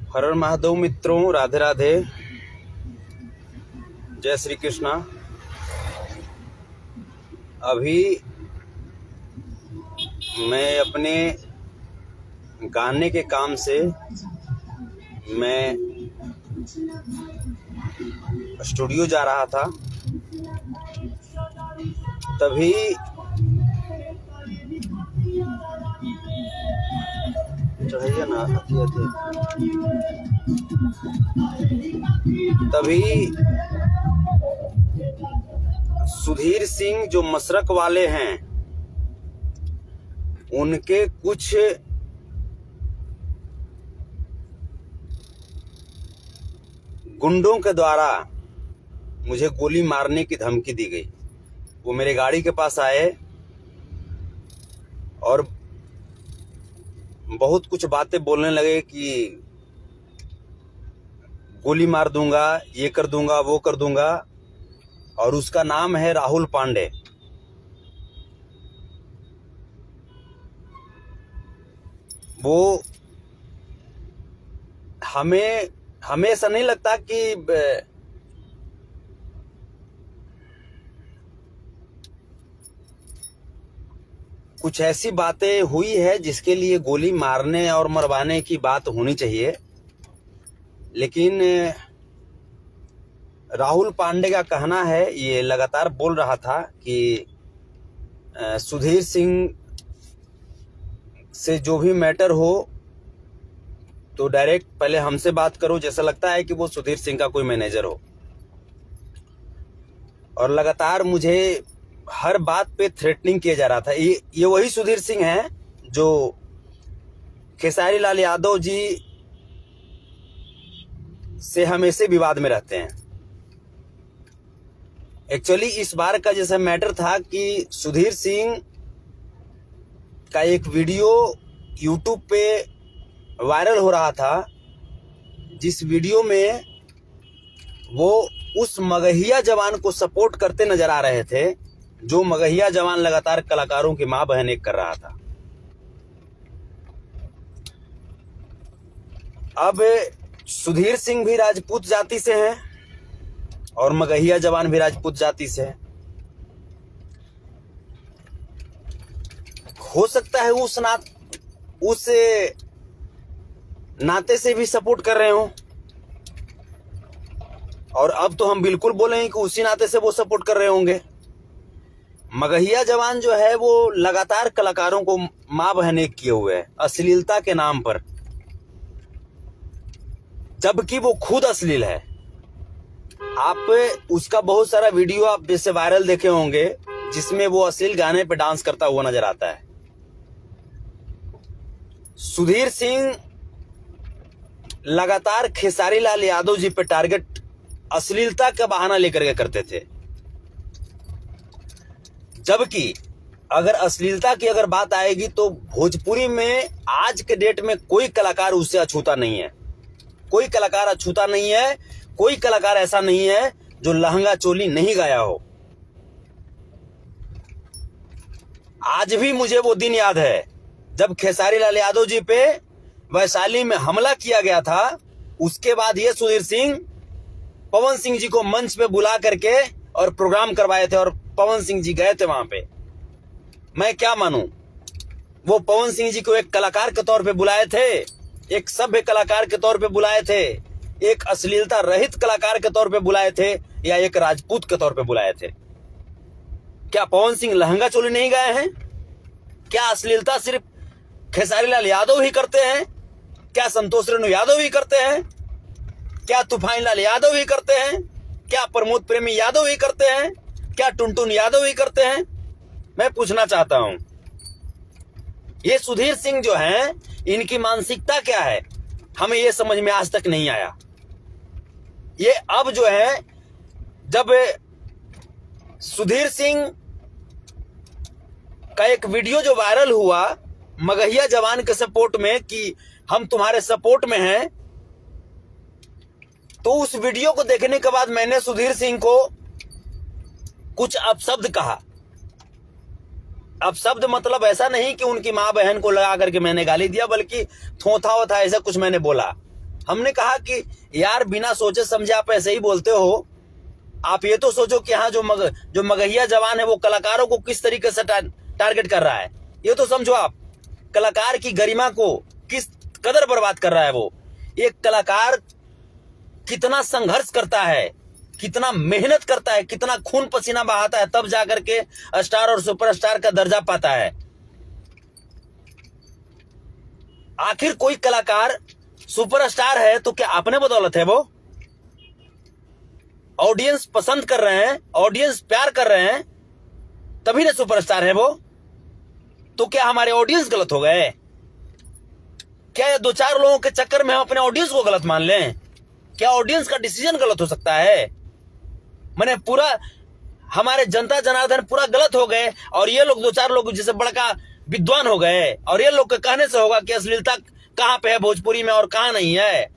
हर हर महादेव मित्रों, राधे राधे, जय श्री कृष्णा। अभी मैं अपने गाने के काम से मैं स्टूडियो जा रहा था, तभी चढ़ाइए ना तभी सुधीर सिंह जो मसरक वाले हैं, उनके कुछ गुंडों के द्वारा मुझे गोली मारने की धमकी दी गई। वो मेरे गाड़ी के पास आए और बहुत कुछ बातें बोलने लगे कि गोली मार दूंगा, ये कर दूंगा, वो कर दूंगा। और उसका नाम है राहुल पांडे। वो हमें ऐसा नहीं लगता कि कुछ ऐसी बातें हुई है जिसके लिए गोली मारने और मरवाने की बात होनी चाहिए, लेकिन राहुल पांडे का कहना है, ये लगातार बोल रहा था कि सुधीर सिंह से जो भी मैटर हो तो डायरेक्ट पहले हमसे बात करो। जैसा लगता है कि वो सुधीर सिंह का कोई मैनेजर हो। और लगातार मुझे हर बात पे थ्रेटनिंग किया जा रहा था। ये वही सुधीर सिंह हैं जो खेसारी लाल यादव जी से हमेशा विवाद में रहते हैं। एक्चुअली इस बार का जैसा मैटर था कि सुधीर सिंह का एक वीडियो यूट्यूब पे वायरल हो रहा था, जिस वीडियो में वो उस मगहिया जवान को सपोर्ट करते नजर आ रहे थे, जो मगहिया जवान लगातार कलाकारों की मां बहन एक कर रहा था। अब सुधीर सिंह भी राजपूत जाति से हैं और मगहिया जवान भी राजपूत जाति से है। हो सकता है उस नाते से भी सपोर्ट कर रहे हो, और अब तो हम बिल्कुल बोलेंगे कि उसी नाते से वो सपोर्ट कर रहे होंगे। मगहिया जवान जो है वो लगातार कलाकारों को मां बहन एक किए हुए है अश्लीलता के नाम पर, जबकि वो खुद अश्लील है। आप उसका बहुत सारा वीडियो आप जैसे वायरल देखे होंगे, जिसमें वो अश्लील गाने पे डांस करता हुआ नजर आता है। सुधीर सिंह लगातार खेसारी लाल यादव जी पे टारगेट अश्लीलता का बहाना लेकर के करते थे, जबकि अगर अश्लीलता की अगर बात आएगी तो भोजपुरी में आज के डेट में कोई कलाकार उससे अछूता नहीं है। कोई कलाकार अछूता नहीं है। कोई कलाकार ऐसा नहीं है जो लहंगा चोली नहीं गाया हो। आज भी मुझे वो दिन याद है जब खेसारी लाल यादव जी पे वैशाली में हमला किया गया था। उसके बाद ये सुधीर सिंह पवन सिंह जी को मंच पे बुला करके और प्रोग्राम करवाए थे, और पवन सिंह जी गए थे वहां पे। मैं क्या मानूं, वो पवन सिंह जी को एक कलाकार के तौर पे बुलाए थे, एक सभ्य कलाकार के तौर पे बुलाए थे, एक अश्लीलता रहित कलाकार के तौर पे बुलाए थे, या एक राजपूत के तौर पे बुलाए थे? क्या पवन सिंह लहंगा चोली नहीं गाए हैं? क्या अश्लीलता सिर्फ खेसारी लाल यादव ही करते हैं? क्या संतोष रेणु यादव ही करते हैं? क्या तूफान लाल यादव ही करते हैं? क्या प्रमोद प्रेमी यादव ही करते हैं? क्या टुनटुन यादव ही करते हैं? मैं पूछना चाहता हूं, ये सुधीर सिंह जो हैं, इनकी मानसिकता क्या है, हमें ये समझ में आज तक नहीं आया। ये अब जो है, जब सुधीर सिंह का एक वीडियो जो वायरल हुआ मगहिया जवान के सपोर्ट में कि हम तुम्हारे सपोर्ट में हैं, तो उस वीडियो को देखने के बाद मैंने सुधीर सिंह को कुछ अपशब्द कहा। अपशब्द मतलब ऐसा नहीं कि उनकी मां बहन को लगा करके मैंने गाली दिया, बल्कि थोथा वोथा ऐसा कुछ मैंने बोला। हमने कहा कि यार बिना सोचे समझे आप ऐसे ही बोलते हो। आप ये तो सोचो कि हाँ जो मगहिया जवान है वो कलाकारों को किस तरीके से टारगेट कर रहा है, ये तो समझो आप। कलाकार की गरिमा को किस कदर बर्बाद कर रहा है वो। एक कलाकार कितना संघर्ष करता है, कितना मेहनत करता है, कितना खून पसीना बहाता है, तब जाकर के स्टार और सुपरस्टार का दर्जा पाता है। आखिर कोई कलाकार सुपरस्टार है तो क्या अपने बदौलत है? वो ऑडियंस पसंद कर रहे हैं, ऑडियंस प्यार कर रहे हैं, तभी ना सुपरस्टार है वो। तो क्या हमारे ऑडियंस गलत हो गए? क्या दो चार लोगों के चक्कर में हम अपने ऑडियंस को गलत मान लें? क्या ऑडियंस का डिसीजन गलत हो सकता है? मैंने पूरा हमारे जनता जनार्दन पूरा गलत हो गए, और ये लोग दो चार लोग जैसे बड़का विद्वान हो गए, और ये लोग के कहने से होगा कि अश्लीलता कहां पे है भोजपुरी में और कहां नहीं है।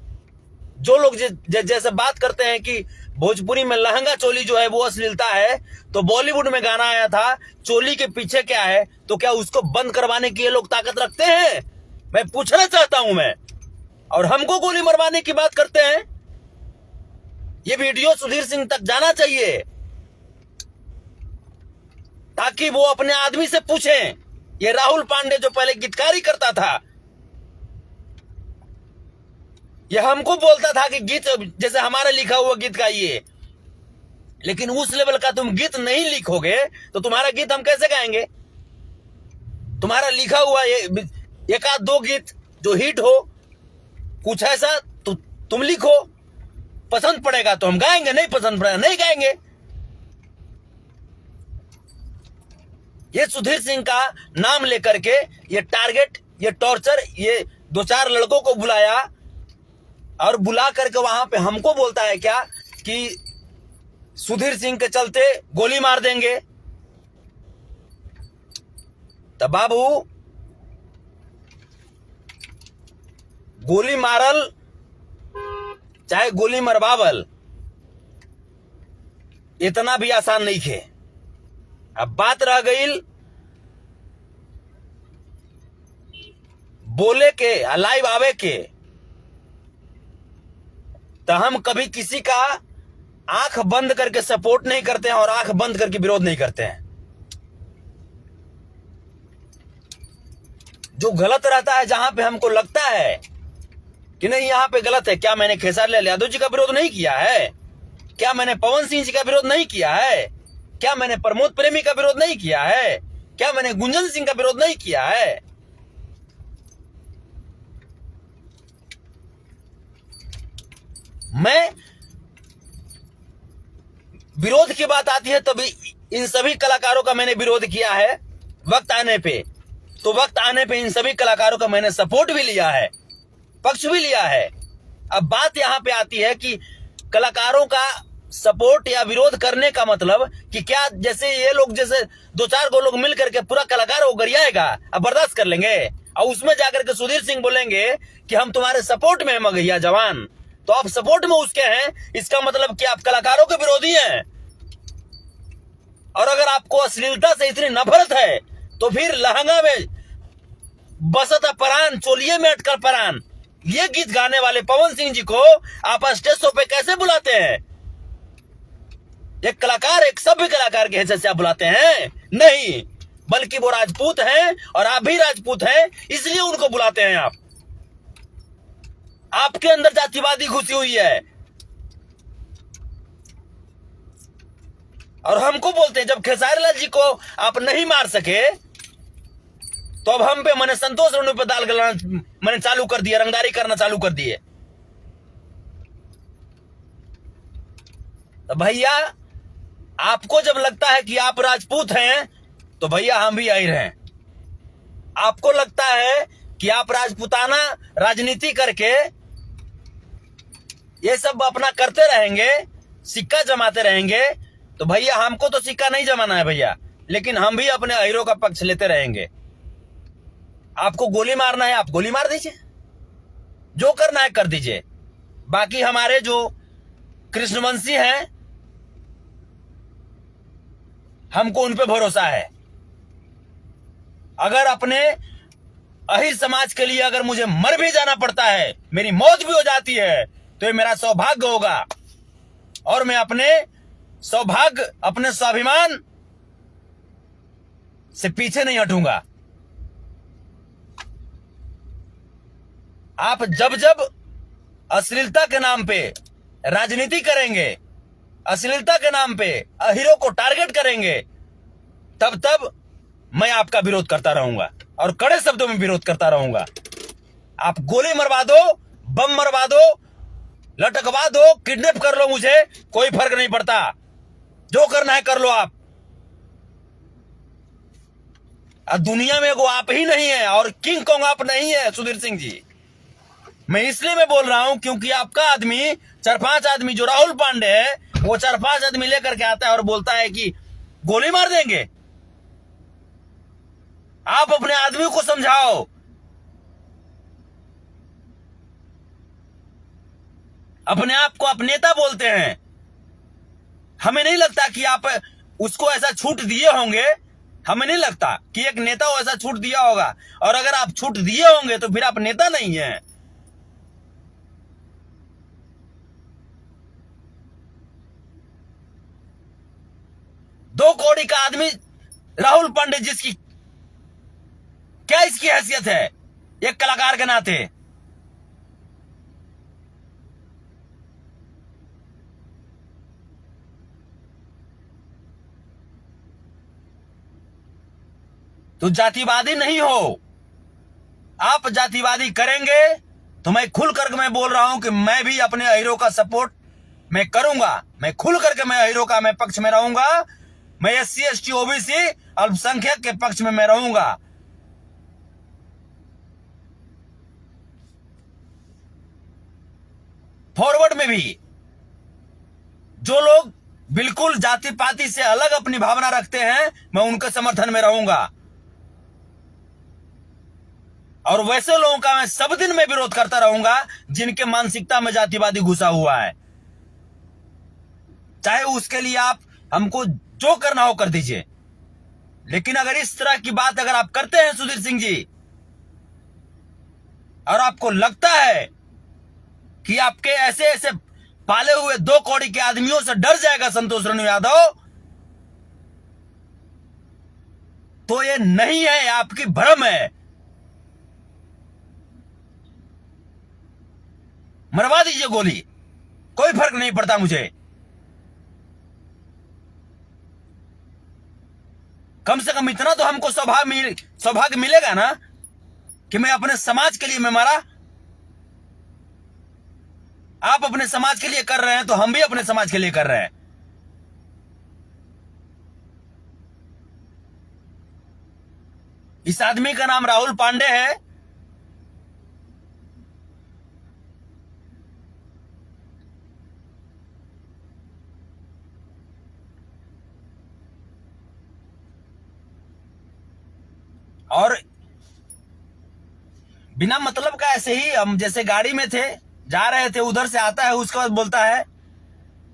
जो लोग जैसे बात करते हैं कि भोजपुरी में लहंगा चोली जो है वो अश्लीलता है, तो बॉलीवुड में गाना आया था चोली के पीछे क्या है, तो क्या उसको बंद करवाने की ये लोग ताकत रखते हैं? मैं पूछना चाहता हूं मैं। और हमको गोली मरवाने की बात करते हैं। ये वीडियो सुधीर सिंह तक जाना चाहिए ताकि वो अपने आदमी से पूछें। ये राहुल पांडे जो पहले गीतकारी करता था, ये हमको बोलता था कि गीत जैसे हमारा लिखा हुआ गीत गाइए, लेकिन उस लेवल का तुम गीत नहीं लिखोगे तो तुम्हारा गीत हम कैसे गाएंगे? तुम्हारा लिखा हुआ एक आध दो गीत जो हिट हो, कुछ ऐसा तो तुम लिखो, पसंद पड़ेगा तो हम गाएंगे, नहीं पसंद पड़ेगा नहीं गाएंगे। ये सुधीर सिंह का नाम लेकर के ये टारगेट, ये टॉर्चर, ये दो चार लड़कों को बुलाया और बुला करके वहां पे हमको बोलता है क्या कि सुधीर सिंह के चलते गोली मार देंगे। तो बाबू गोली मारल चाहे गोली मरवावल इतना भी आसान नहीं थे। अब बात रह गई बोले के, लाइव आवे के, तो हम कभी किसी का आंख बंद करके सपोर्ट नहीं करते हैं और आंख बंद करके विरोध नहीं करते हैं। जो गलत रहता है, जहां पे हमको लगता है कि नहीं यहां पे गलत है, क्या मैंने खेसारी लाल यादव जी का विरोध नहीं किया है? क्या मैंने पवन सिंह जी का विरोध नहीं किया है? क्या मैंने प्रमोद प्रेमी का विरोध नहीं किया है? क्या मैंने गुंजन सिंह का विरोध नहीं किया है? मैं विरोध की बात आती है तभी इन सभी कलाकारों का मैंने विरोध किया है। वक्त आने पे, तो वक्त आने पे इन सभी कलाकारों का मैंने सपोर्ट भी लिया है, पक्ष भी लिया है। अब बात यहां पे आती है कि कलाकारों का सपोर्ट या विरोध करने का मतलब कि क्या जैसे ये लोग जैसे दो चार गो लोग मिल करके पूरा कलाकार वो गरियाएगा, अब बर्दाश्त कर लेंगे, और उसमें जाकर के सुधीर सिंह बोलेंगे कि हम तुम्हारे सपोर्ट में हैं मगहिया जवान, तो आप सपोर्ट में उसके हैं, इसका मतलब कि आप कलाकारों के विरोधी हैं। और अगर आपको अश्लीलता से इतनी नफरत है तो फिर लहंगा में बसता परान, चोलिए में अटकर परान, ये गीत गाने वाले पवन सिंह जी को आप स्टेज शो पे कैसे बुलाते हैं? एक कलाकार, एक सभ्य कलाकार के हैसियत से आप बुलाते हैं? नहीं, बल्कि वो राजपूत हैं और आप भी राजपूत हैं, इसलिए उनको बुलाते हैं आप। आपके अंदर जातिवादी घुसी हुई है और हमको बोलते हैं जब खेसारी लाल जी को आप नहीं मार सके तो अब हम पे मैंने संतोष रेणु पे दाल गलाना मैंने चालू कर दिया, रंगदारी करना चालू कर दिए। तो भैया आपको जब लगता है कि आप राजपूत हैं तो भैया हम भी आहिर हैं। आपको लगता है कि आप राजपूताना राजनीति करके ये सब अपना करते रहेंगे, सिक्का जमाते रहेंगे, तो भैया हमको तो सिक्का नहीं जमाना है भैया, लेकिन हम भी अपने अहिरों का पक्ष लेते रहेंगे। आपको गोली मारना है आप गोली मार दीजिए, जो करना है कर दीजिए। बाकी हमारे जो कृष्णवंशी हैं हमको उन पे भरोसा है। अगर अपने अहिर समाज के लिए अगर मुझे मर भी जाना पड़ता है, मेरी मौत भी हो जाती है, तो ये मेरा सौभाग्य होगा और मैं अपने सौभाग्य, अपने स्वाभिमान से पीछे नहीं हटूंगा। आप जब जब अश्लीलता के नाम पे राजनीति करेंगे, अश्लीलता के नाम पे अहिरों को टारगेट करेंगे, तब तब मैं आपका विरोध करता रहूंगा और कड़े शब्दों में विरोध करता रहूंगा। आप गोली मरवा दो, बम मरवा दो, लटकवा दो, किडनैप कर लो, मुझे कोई फर्क नहीं पड़ता। जो करना है कर लो आप। दुनिया में वो आप ही नहीं है और किंग कॉन्ग आप नहीं है सुधीर सिंह जी। मैं इसलिए मैं बोल रहा हूं क्योंकि आपका आदमी, 4-5 आदमी जो राहुल पांडे है, वो 4-5 आदमी लेकर के आता है और बोलता है कि गोली मार देंगे। आप अपने आदमी को समझाओ। अपने आप को आप नेता बोलते हैं। हमें नहीं लगता कि आप उसको ऐसा छूट दिए होंगे। हमें नहीं लगता कि एक नेता को ऐसा छूट दिया होगा, और अगर आप छूट दिए होंगे तो फिर आप नेता नहीं हैं। दो कौड़ी का आदमी राहुल पांडे, जिसकी क्या इसकी हैसियत है एक कलाकार के नाते। तो जातिवादी नहीं हो। आप जातिवादी करेंगे तो मैं खुल करके मैं बोल रहा हूं कि मैं भी अपने अहिरों का सपोर्ट मैं करूंगा। मैं खुल करके मैं अहिरों का मैं पक्ष में रहूंगा। मैं SC ST OBC अल्पसंख्यक के पक्ष में मैं रहूंगा। फॉरवर्ड में भी जो लोग बिल्कुल जाति पाति से अलग अपनी भावना रखते हैं, मैं उनके समर्थन में रहूंगा। और वैसे लोगों का मैं सब दिन में विरोध करता रहूंगा जिनके मानसिकता में जातिवादी घुसा हुआ है। चाहे उसके लिए आप हमको जो करना हो कर दीजिए, लेकिन अगर इस तरह की बात अगर आप करते हैं सुधीर सिंह जी, और आपको लगता है कि आपके ऐसे ऐसे पाले हुए 2 कौड़ी के आदमियों से डर जाएगा संतोष रेणु यादव, तो ये नहीं है, आपकी भ्रम है। मरवा दीजिए गोली, कोई फर्क नहीं पड़ता मुझे। कम से कम इतना तो हमको सौभाग्य मिलेगा ना कि मैं अपने समाज के लिए मैं मरा। आप अपने समाज के लिए कर रहे हैं तो हम भी अपने समाज के लिए कर रहे हैं। इस आदमी का नाम राहुल पांडे है। और बिना मतलब का ऐसे ही हम जैसे गाड़ी में थे, जा रहे थे, उधर से आता है, उसके बाद बोलता है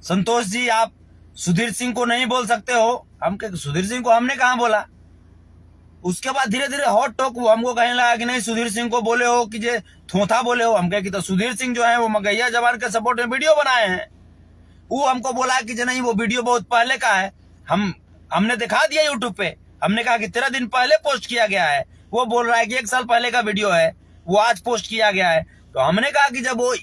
संतोष जी आप सुधीर सिंह को नहीं बोल सकते हो। हम कहे सुधीर सिंह को हमने कहां बोला। उसके बाद धीरे धीरे हॉट टॉक हमको कहने लगा कि नहीं सुधीर सिंह को बोले हो कि जे थोथा बोले हो। हम कहे कि तो सुधीर सिंह जो है वो मगैया जवान के सपोर्ट में वीडियो बनाए हैं। वो हमको बोला कि नहीं वो वीडियो बहुत पहले का है। हमने दिखा दिया यूट्यूब पे। हमने कहा कि 13 दिन पहले पोस्ट किया गया है। वो बोल रहा है कि 1 साल पहले का वीडियो है, वो आज पोस्ट किया गया है। तो हमने कहा कि जब वो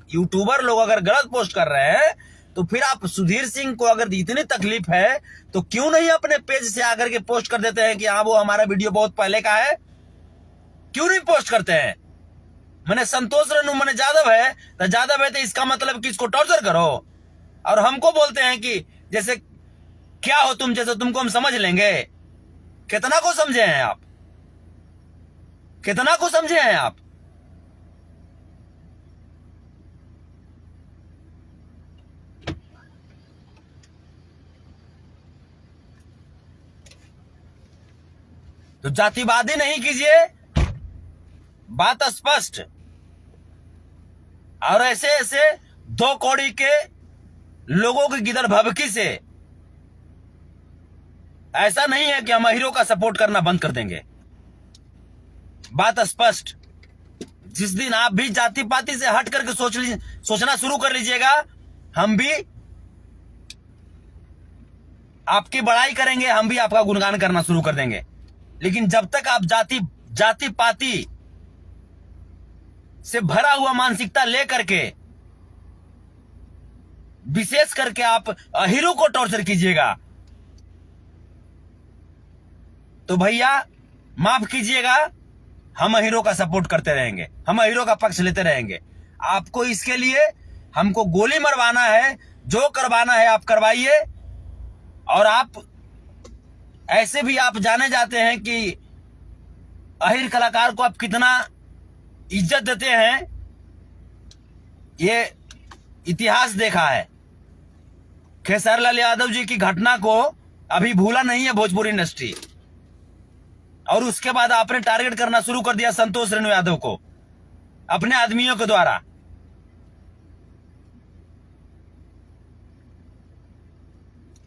यूट्यूबर लोग अगर गलत पोस्ट कर रहे हैं तो फिर आप सुधीर सिंह को अगर इतनी तकलीफ है तो क्यों नहीं अपने पेज से आकर के पोस्ट कर देते हैं कि हाँ वो हमारा वीडियो बहुत पहले का है। क्यों नहीं पोस्ट करते हैं। मैंने संतोष रेणु मैंने जादव है तो इसका मतलब कि इसको टॉर्चर करो, और हमको बोलते हैं कि जैसे क्या हो तुम, जैसे तुमको हम समझ लेंगे। कितना को समझे हैं आप, कितना को समझे हैं आप। तो जातिवादी नहीं कीजिए, बात स्पष्ट। और ऐसे ऐसे 2 कौड़ी के लोगों की गिदड़ भभकी से ऐसा नहीं है कि हम हीरो का सपोर्ट करना बंद कर देंगे। बात स्पष्ट। जिस दिन आप भी जाति पाति से हट करके सोचना शुरू कर लीजिएगा, हम भी आपकी बड़ाई करेंगे, हम भी आपका गुणगान करना शुरू कर देंगे। लेकिन जब तक आप जाति पाति से भरा हुआ मानसिकता लेकर के विशेष करके आप हीरो को टॉर्चर कीजिएगा, तो भैया माफ कीजिएगा, हम हीरो का सपोर्ट करते रहेंगे, हम हीरो का पक्ष लेते रहेंगे। आपको इसके लिए हमको गोली मरवाना है, जो करवाना है आप करवाइए। और आप ऐसे भी आप जाने जाते हैं कि अहिर कलाकार को आप कितना इज्जत देते हैं, ये इतिहास देखा है। खेसारी लाल यादव जी की घटना को अभी भूला नहीं है भोजपुरी इंडस्ट्री, और उसके बाद आपने टारगेट करना शुरू कर दिया संतोष रेणु यादव को अपने आदमियों के द्वारा।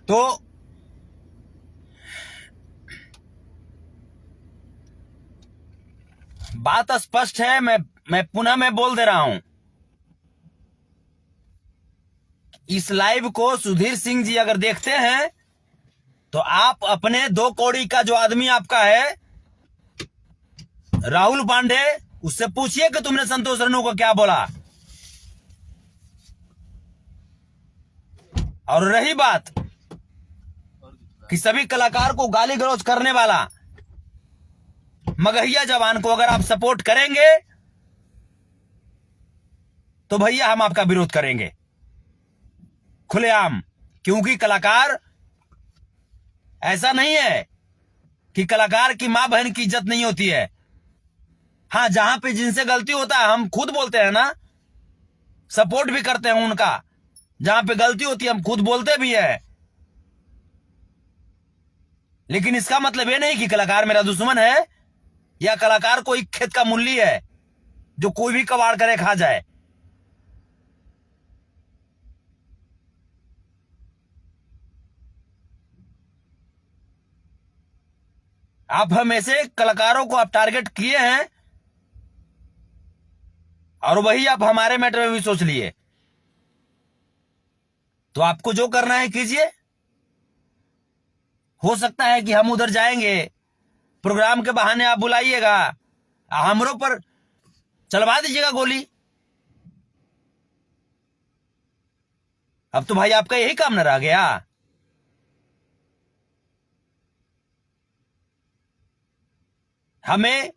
तो बात स्पष्ट है, मैं पुनः बोल दे रहा हूं, इस लाइव को सुधीर सिंह जी अगर देखते हैं तो आप अपने 2 कौड़ी का जो आदमी आपका है राहुल पांडे, उससे पूछिए कि तुमने संतोष रेणु को क्या बोला। और रही बात कि सभी कलाकार को गाली गलौज करने वाला मगहिया जवान को अगर आप सपोर्ट करेंगे तो भैया हम आपका विरोध करेंगे खुलेआम। क्योंकि कलाकार ऐसा नहीं है कि कलाकार की मां बहन की इज्जत नहीं होती है। हाँ, जहां पे जिनसे गलती होता है हम खुद बोलते हैं ना, सपोर्ट भी करते हैं उनका। जहां पे गलती होती है हम खुद बोलते भी है। लेकिन इसका मतलब ये नहीं कि कलाकार मेरा दुश्मन है या कलाकार कोई खेत का मूली है जो कोई भी कबाड़ करे खा जाए। आप हम ऐसे कलाकारों को आप टारगेट किए हैं और वही आप हमारे मैटर में भी सोच लिए, तो आपको जो करना है कीजिए। हो सकता है कि हम उधर जाएंगे, प्रोग्राम के बहाने आप बुलाइएगा, हमरों पर चलवा दीजिएगा गोली। अब तो भाई आपका यही काम न रह गया। हमें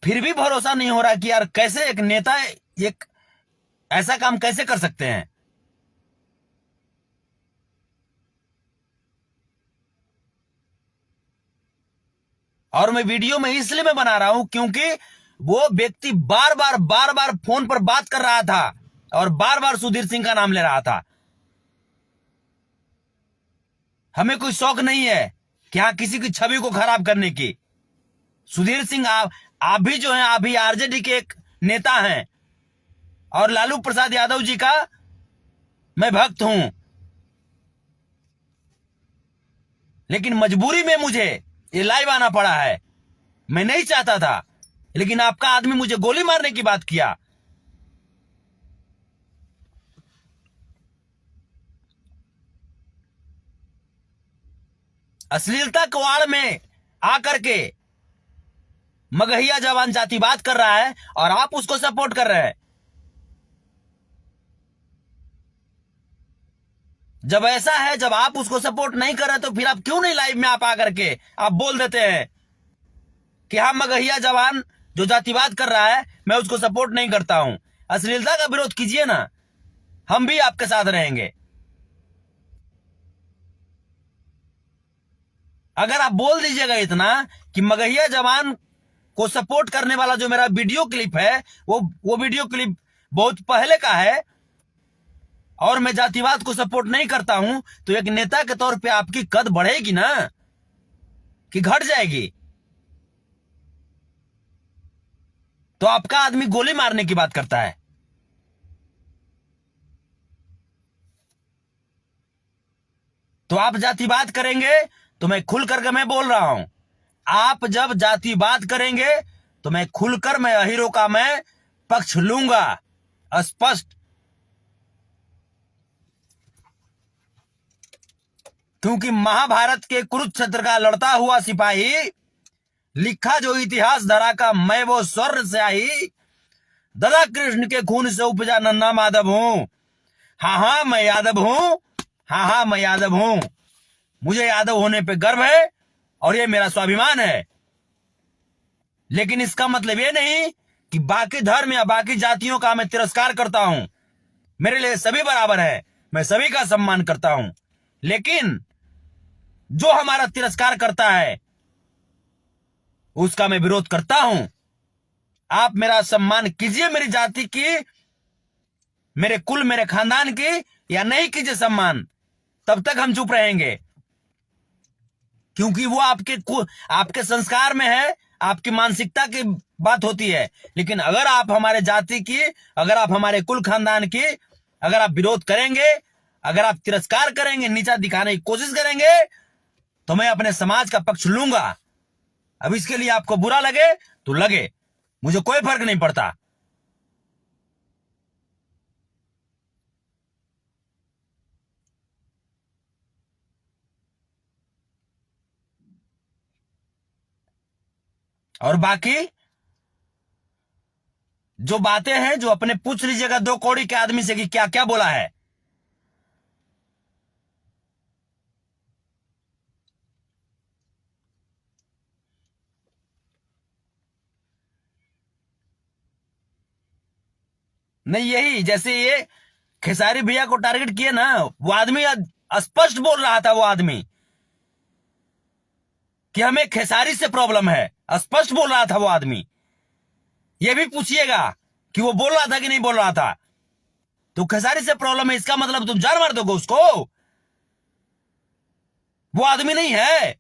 फिर भी भरोसा नहीं हो रहा कि यार कैसे एक नेता एक ऐसा काम कैसे कर सकते हैं। और मैं वीडियो में इसलिए मैं बना रहा हूं क्योंकि वो व्यक्ति बार बार फोन पर बात कर रहा था और बार बार सुधीर सिंह का नाम ले रहा था। हमें कोई शौक नहीं है कि हाँ किसी की छवि को खराब करने की। सुधीर सिंह आप भी जो हैं, आप भी आरजेडी के एक नेता हैं और लालू प्रसाद यादव जी का मैं भक्त हूं। लेकिन मजबूरी में मुझे ये लाइव आना पड़ा है। मैं नहीं चाहता था, लेकिन आपका आदमी मुझे गोली मारने की बात किया। अश्लीलता कवाड़ में आकर के मगहिया जवान जातिवाद कर रहा है और आप उसको सपोर्ट कर रहे हैं। जब ऐसा है, जब आप उसको सपोर्ट नहीं कर रहे तो फिर आप क्यों नहीं लाइव में आप आकर के आप बोल देते हैं कि हाँ मगहिया जवान जो जातिवाद कर रहा है मैं उसको सपोर्ट नहीं करता हूं। अश्लीलता का विरोध कीजिए ना, हम भी आपके साथ रहेंगे। अगर आप बोल दीजिएगा इतना कि मगहिया जवान को सपोर्ट करने वाला जो मेरा वीडियो क्लिप है वो वीडियो क्लिप बहुत पहले का है और मैं जातिवाद को सपोर्ट नहीं करता हूं, तो एक नेता के तौर पे आपकी कद बढ़ेगी ना कि घट जाएगी? तो आपका आदमी गोली मारने की बात करता है। तो आप जातिवाद करेंगे तो मैं खुल करके मैं बोल रहा हूं, आप जब जातिवाद करेंगे तो मैं खुलकर मैं अहीरों का मैं पक्ष लूंगा, स्पष्ट। क्योंकि महाभारत के कुरुक्षेत्र का लड़ता हुआ सिपाही, लिखा जो इतिहास धरा का मैं वो स्वर्ग से आई, दादा कृष्ण के खून से उपजा नन्ना माधव हूं। हाँ मैं यादव हूं, हाँ मैं यादव हूं। मुझे यादव होने पे गर्व है और ये मेरा स्वाभिमान है। लेकिन इसका मतलब ये नहीं कि बाकी धर्म या बाकी जातियों का मैं तिरस्कार करता हूं। मेरे लिए सभी बराबर है, मैं सभी का सम्मान करता हूं। लेकिन जो हमारा तिरस्कार करता है उसका मैं विरोध करता हूं। आप मेरा सम्मान कीजिए, मेरी जाति की, मेरे कुल, मेरे खानदान की, या नहीं कीजिए सम्मान, तब तक हम चुप रहेंगे। क्योंकि वो आपके संस्कार में है, आपकी मानसिकता की बात होती है। लेकिन अगर आप हमारे जाति की, अगर आप हमारे कुल खानदान की अगर आप विरोध करेंगे, अगर आप तिरस्कार करेंगे, नीचा दिखाने की कोशिश करेंगे, तो मैं अपने समाज का पक्ष लूंगा। अब इसके लिए आपको बुरा लगे तो लगे, मुझे कोई फर्क नहीं पड़ता। और बाकी जो बातें हैं, जो अपने पूछ लीजिएगा 2 कौड़ी के आदमी से कि क्या क्या बोला है। नहीं, यही जैसे ये खेसारी भैया को टारगेट किए ना, वो आदमी स्पष्ट बोल रहा था, वो आदमी कि हमें खेसारी से प्रॉब्लम है, स्पष्ट बोल रहा था वो आदमी। ये भी पूछिएगा कि वो बोल रहा था कि नहीं बोल रहा था। तो खेसारी से प्रॉब्लम है, इसका मतलब तुम जान मार दोगे उसको? वो आदमी नहीं है।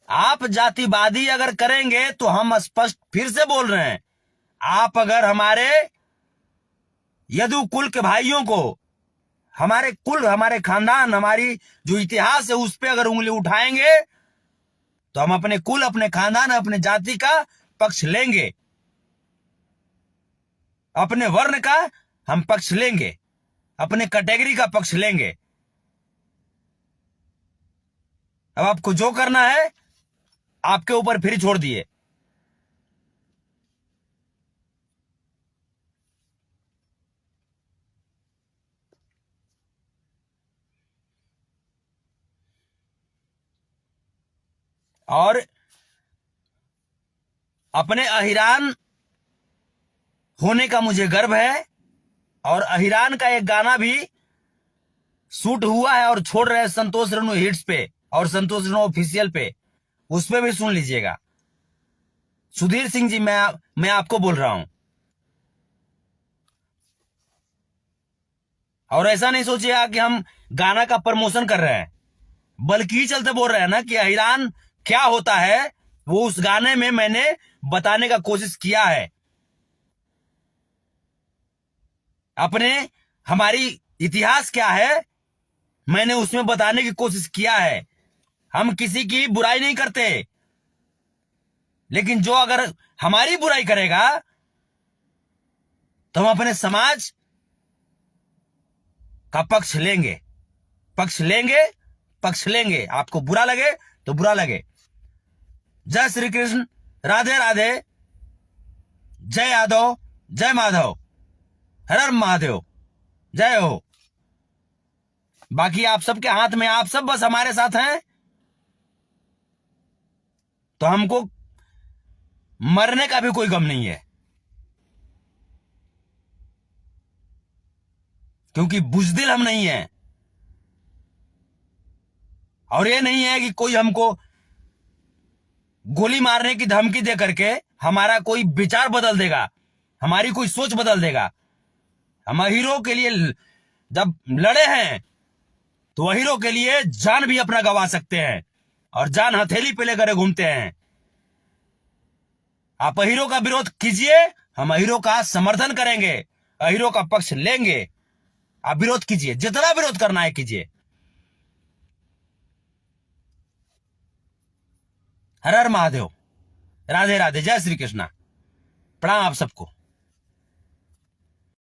आप जातिवादी अगर करेंगे तो हम स्पष्ट फिर से बोल रहे हैं, आप अगर हमारे यदु कुल के भाइयों को, हमारे कुल, हमारे खानदान, हमारी जो इतिहास है उस पर अगर उंगली उठाएंगे तो हम अपने कुल, अपने खानदान, अपने जाति का पक्ष लेंगे, अपने वर्ण का हम पक्ष लेंगे, अपने कैटेगरी का पक्ष लेंगे। अब आपको जो करना है आपके ऊपर फिर छोड़ दिए। और अपने अहिरान होने का मुझे गर्व है। और अहिरान का एक गाना भी शूट हुआ है और छोड़ रहे हैं संतोष रेणु हिट्स पे और संतोष रेणु ऑफिशियल पे, उस पे भी सुन लीजिएगा। सुधीर सिंह जी, मैं आपको बोल रहा हूं। और ऐसा नहीं सोचिएगा कि हम गाना का प्रमोशन कर रहे हैं, बल्कि ही चलते बोल रहे हैं ना कि अहिरान क्या होता है, वो उस गाने में मैंने बताने का कोशिश किया है। अपने हमारी इतिहास क्या है मैंने उसमें बताने की कोशिश किया है। हम किसी की बुराई नहीं करते, लेकिन जो अगर हमारी बुराई करेगा तो हम अपने समाज का पक्ष लेंगे, पक्ष लेंगे, पक्ष लेंगे। आपको बुरा लगे तो बुरा लगे। जय श्री कृष्ण, राधे राधे, जय यादव, जय माधव, हर हर महादेव, जय हो। बाकी आप सबके हाथ में, आप सब बस हमारे साथ हैं तो हमको मरने का भी कोई गम नहीं है, क्योंकि बुजदिल हम नहीं हैं। और ये नहीं है कि कोई हमको गोली मारने की धमकी दे करके हमारा कोई विचार बदल देगा, हमारी कोई सोच बदल देगा। हम हीरो के लिए जब लड़े हैं तो हीरो के लिए जान भी अपना गंवा सकते हैं। और जान हथेली पे लेकर घूमते हैं। आप अहीरों का विरोध कीजिए, हम अहीरों का समर्थन करेंगे, अहीरों का पक्ष लेंगे। आप विरोध कीजिए, जितना विरोध करना है कीजिए। हर हर महादेव, राधे राधे, जय श्री कृष्णा, प्रणाम आप सबको।